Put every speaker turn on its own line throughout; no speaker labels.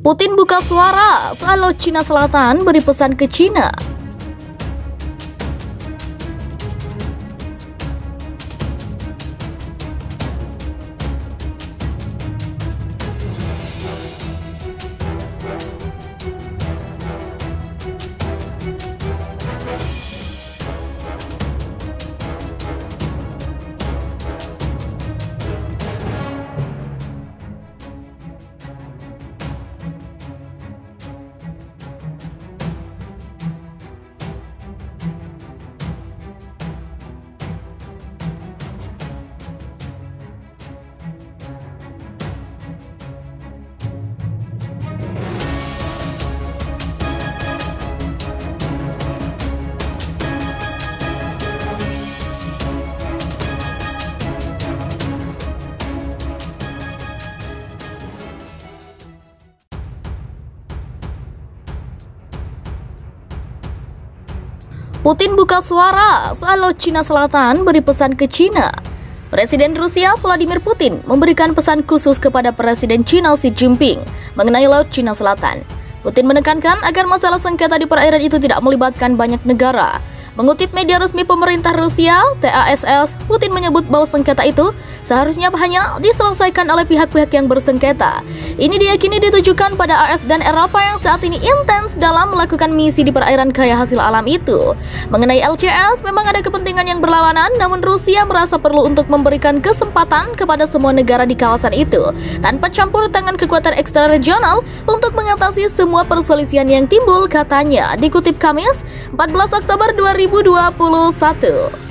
Putin buka suara soal Laut Cina Selatan, beri pesan ke Cina. Putin buka suara soal Laut Cina Selatan, beri pesan ke Cina. Presiden Rusia Vladimir Putin memberikan pesan khusus kepada Presiden China Xi Jinping mengenai Laut Cina Selatan. Putin menekankan agar masalah sengketa di perairan itu tidak melibatkan banyak negara. Mengutip media resmi pemerintah Rusia, TASS, Putin menyebut bahwa sengketa itu seharusnya hanya diselesaikan oleh pihak-pihak yang bersengketa. Ini diyakini ditujukan pada AS dan Eropa yang saat ini intens dalam melakukan misi di perairan kaya hasil alam itu. Mengenai LCS, memang ada kepentingan yang berlawanan, namun Rusia merasa perlu untuk memberikan kesempatan kepada semua negara di kawasan itu, tanpa campur tangan kekuatan ekstra regional untuk mengatasi semua perselisihan yang timbul, katanya. Dikutip Kamis, 14 Oktober 2021.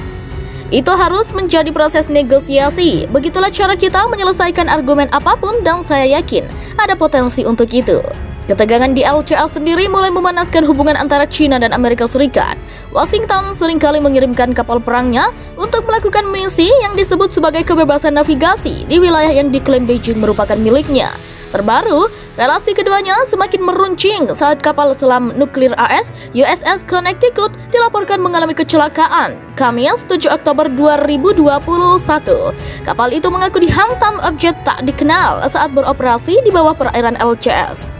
Itu harus menjadi proses negosiasi. Begitulah cara kita menyelesaikan argumen apapun dan saya yakin ada potensi untuk itu. Ketegangan di LCS sendiri mulai memanaskan hubungan antara China dan Amerika Serikat. Washington seringkali mengirimkan kapal perangnya untuk melakukan misi yang disebut sebagai kebebasan navigasi di wilayah yang diklaim Beijing merupakan miliknya. Terbaru, relasi keduanya semakin meruncing saat kapal selam nuklir AS USS Connecticut dilaporkan mengalami kecelakaan Kamis 7 Oktober 2021. Kapal itu mengaku dihantam objek tak dikenal saat beroperasi di bawah perairan LCS.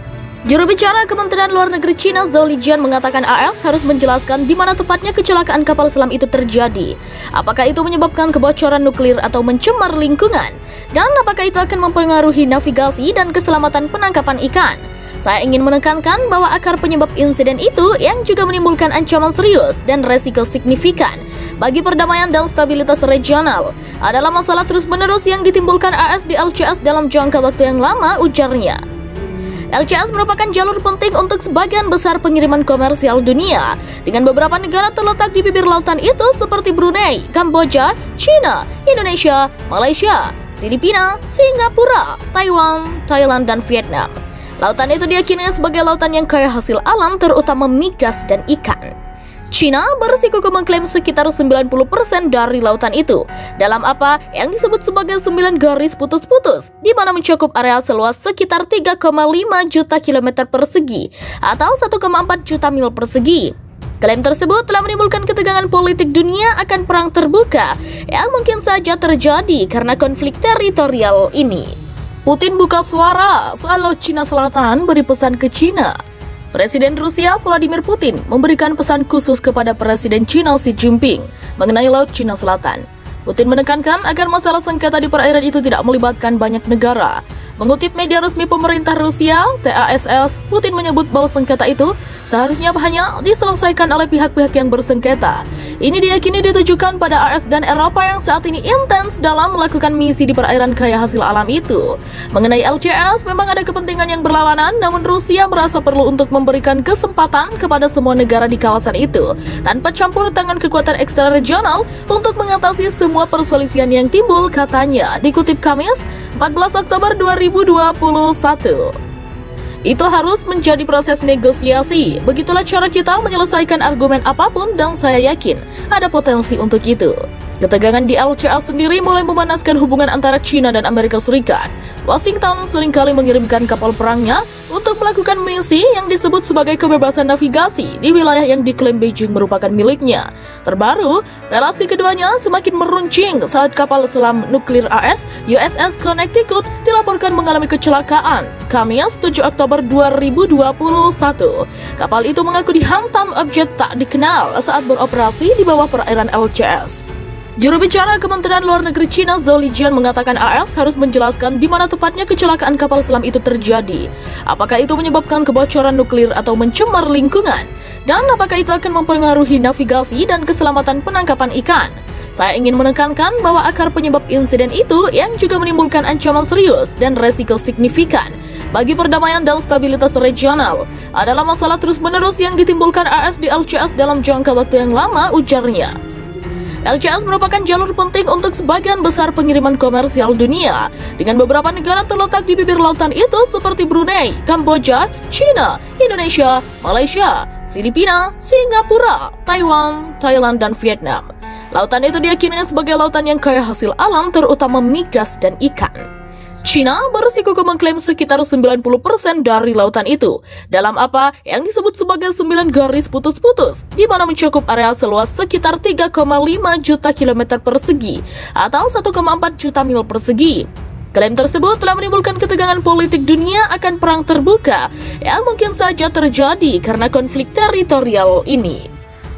Juru bicara Kementerian Luar Negeri Cina Zhao Lijian mengatakan AS harus menjelaskan di mana tepatnya kecelakaan kapal selam itu terjadi. Apakah itu menyebabkan kebocoran nuklir atau mencemar lingkungan? Dan apakah itu akan mempengaruhi navigasi dan keselamatan penangkapan ikan? Saya ingin menekankan bahwa akar penyebab insiden itu yang juga menimbulkan ancaman serius dan resiko signifikan bagi perdamaian dan stabilitas regional adalah masalah terus-menerus yang ditimbulkan AS di LCS dalam jangka waktu yang lama, ujarnya. LCS merupakan jalur penting untuk sebagian besar pengiriman komersial dunia, dengan beberapa negara terletak di bibir lautan itu seperti Brunei, Kamboja, China, Indonesia, Malaysia, Filipina, Singapura, Taiwan, Thailand, dan Vietnam. Lautan itu diyakini sebagai lautan yang kaya hasil alam, terutama migas dan ikan. China bersikukuh mengklaim sekitar 90% dari lautan itu dalam apa yang disebut sebagai 9 garis putus-putus, di mana mencakup area seluas sekitar 3,5 juta kilometer persegi atau 1,4 juta mil persegi. Klaim tersebut telah menimbulkan ketegangan politik dunia akan perang terbuka yang mungkin saja terjadi karena konflik teritorial ini. Putin buka suara soal Laut Cina Selatan, beri pesan ke Cina. Presiden Rusia Vladimir Putin memberikan pesan khusus kepada Presiden China Xi Jinping mengenai Laut Cina Selatan. Putin menekankan agar masalah sengketa di perairan itu tidak melibatkan banyak negara. Mengutip media resmi pemerintah Rusia, TASS, Putin menyebut bahwa sengketa itu seharusnya hanya diselesaikan oleh pihak-pihak yang bersengketa. Ini diyakini ditujukan pada AS dan Eropa yang saat ini intens dalam melakukan misi di perairan kaya hasil alam itu. Mengenai LCS, memang ada kepentingan yang berlawanan, namun Rusia merasa perlu untuk memberikan kesempatan kepada semua negara di kawasan itu, tanpa campur tangan kekuatan ekstra regional untuk mengatasi semua perselisihan yang timbul, katanya. Dikutip Kamis, 14 Oktober 2021. Itu harus menjadi proses negosiasi. Begitulah cara kita menyelesaikan argumen apapun dan saya yakin ada potensi untuk itu. Ketegangan di LCA sendiri mulai memanaskan hubungan antara China dan Amerika Serikat. Washington seringkali mengirimkan kapal perangnya untuk melakukan misi yang disebut sebagai kebebasan navigasi di wilayah yang diklaim Beijing merupakan miliknya. Terbaru, relasi keduanya semakin meruncing saat kapal selam nuklir AS USS Connecticut dilaporkan mengalami kecelakaan Kamis 7 Oktober 2021. Kapal itu mengaku dihantam objek tak dikenal saat beroperasi di bawah perairan LCS. Juru bicara Kementerian Luar Negeri China Zhao Lijian mengatakan AS harus menjelaskan di mana tepatnya kecelakaan kapal selam itu terjadi. Apakah itu menyebabkan kebocoran nuklir atau mencemar lingkungan? Dan apakah itu akan mempengaruhi navigasi dan keselamatan penangkapan ikan? Saya ingin menekankan bahwa akar penyebab insiden itu yang juga menimbulkan ancaman serius dan resiko signifikan bagi perdamaian dan stabilitas regional adalah masalah terus-menerus yang ditimbulkan AS di LCS dalam jangka waktu yang lama, ujarnya. LCS merupakan jalur penting untuk sebagian besar pengiriman komersial dunia, dengan beberapa negara terletak di bibir lautan itu seperti Brunei, Kamboja, China, Indonesia, Malaysia, Filipina, Singapura, Taiwan, Thailand, dan Vietnam. Lautan itu diyakini sebagai lautan yang kaya hasil alam, terutama migas dan ikan. China bersikukuh mengklaim sekitar 90% dari lautan itu dalam apa yang disebut sebagai 9 garis putus-putus, di mana mencakup area seluas sekitar 3,5 juta kilometer persegi atau 1,4 juta mil persegi. Klaim tersebut telah menimbulkan ketegangan politik dunia akan perang terbuka yang mungkin saja terjadi karena konflik teritorial ini.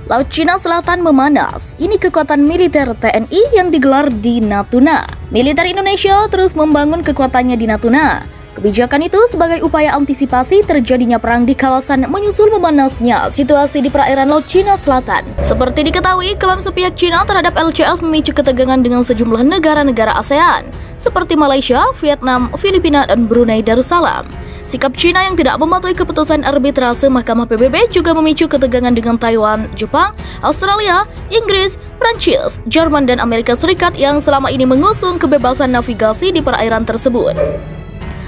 Laut Cina Selatan memanas. Ini kekuatan militer TNI yang digelar di Natuna. Militer Indonesia terus membangun kekuatannya di Natuna. Kebijakan itu sebagai upaya antisipasi terjadinya perang di kawasan menyusul memanasnya situasi di perairan Laut Cina Selatan. Seperti diketahui, klaim sepihak Cina terhadap LCS memicu ketegangan dengan sejumlah negara-negara ASEAN seperti Malaysia, Vietnam, Filipina, dan Brunei Darussalam. Sikap China yang tidak mematuhi keputusan arbitrase Mahkamah PBB juga memicu ketegangan dengan Taiwan, Jepang, Australia, Inggris, Prancis, Jerman, dan Amerika Serikat yang selama ini mengusung kebebasan navigasi di perairan tersebut.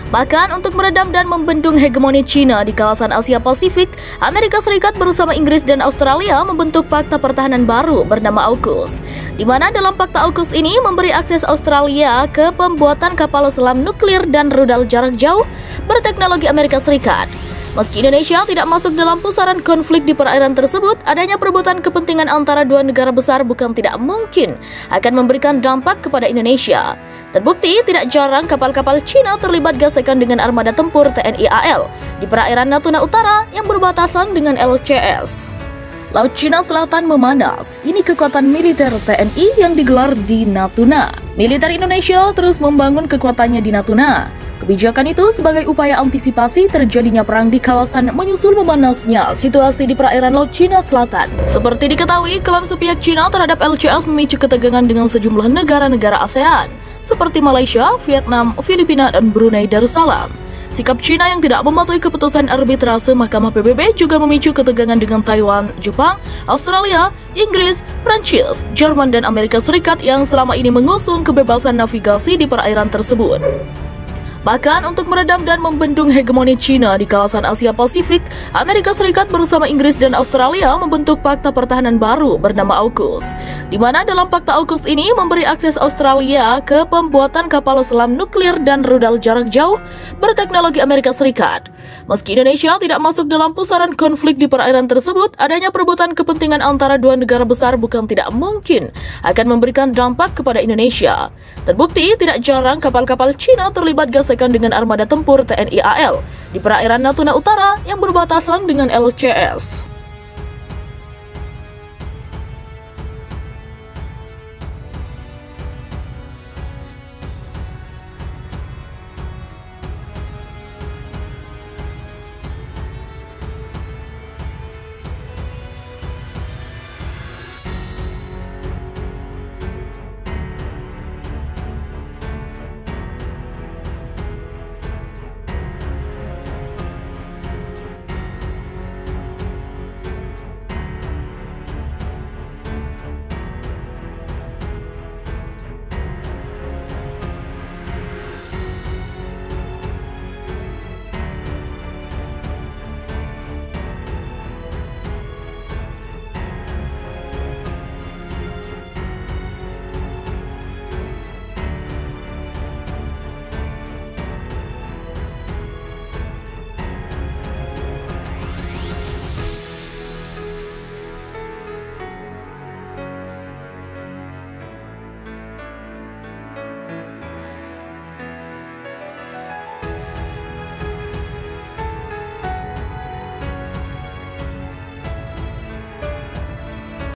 Bahkan untuk meredam dan membendung hegemoni China di kawasan Asia Pasifik, Amerika Serikat bersama Inggris dan Australia membentuk Fakta Pertahanan baru bernama AUKUS, di mana dalam Fakta AUKUS ini memberi akses Australia ke pembuatan kapal selam nuklir dan rudal jarak jauh berteknologi Amerika Serikat. Meski Indonesia tidak masuk dalam pusaran konflik di perairan tersebut, adanya perebutan kepentingan antara dua negara besar bukan tidak mungkin akan memberikan dampak kepada Indonesia. Terbukti tidak jarang kapal-kapal Cina terlibat gesekan dengan armada tempur TNI AL di perairan Natuna Utara yang berbatasan dengan LCS. Laut Cina Selatan memanas. Ini kekuatan militer TNI yang digelar di Natuna. Militer Indonesia terus membangun kekuatannya di Natuna. Kebijakan itu sebagai upaya antisipasi terjadinya perang di kawasan menyusul memanasnya situasi di perairan Laut Cina Selatan. Seperti diketahui, klaim sepihak Cina terhadap LCS memicu ketegangan dengan sejumlah negara-negara ASEAN seperti Malaysia, Vietnam, Filipina, dan Brunei Darussalam. Sikap China yang tidak mematuhi keputusan arbitrase Mahkamah PBB juga memicu ketegangan dengan Taiwan, Jepang, Australia, Inggris, Prancis, Jerman, dan Amerika Serikat yang selama ini mengusung kebebasan navigasi di perairan tersebut. Bahkan untuk meredam dan membendung hegemoni China di kawasan Asia Pasifik, Amerika Serikat bersama Inggris dan Australia membentuk Fakta Pertahanan baru bernama AUKUS, di mana dalam Fakta AUKUS ini memberi akses Australia ke pembuatan kapal selam nuklir dan rudal jarak jauh berteknologi Amerika Serikat. Meski Indonesia tidak masuk dalam pusaran konflik di perairan tersebut, adanya perebutan kepentingan antara dua negara besar bukan tidak mungkin akan memberikan dampak kepada Indonesia. Terbukti tidak jarang kapal-kapal Cina terlibat gesekan dengan armada tempur TNI AL di perairan Natuna Utara yang berbatasan dengan LCS.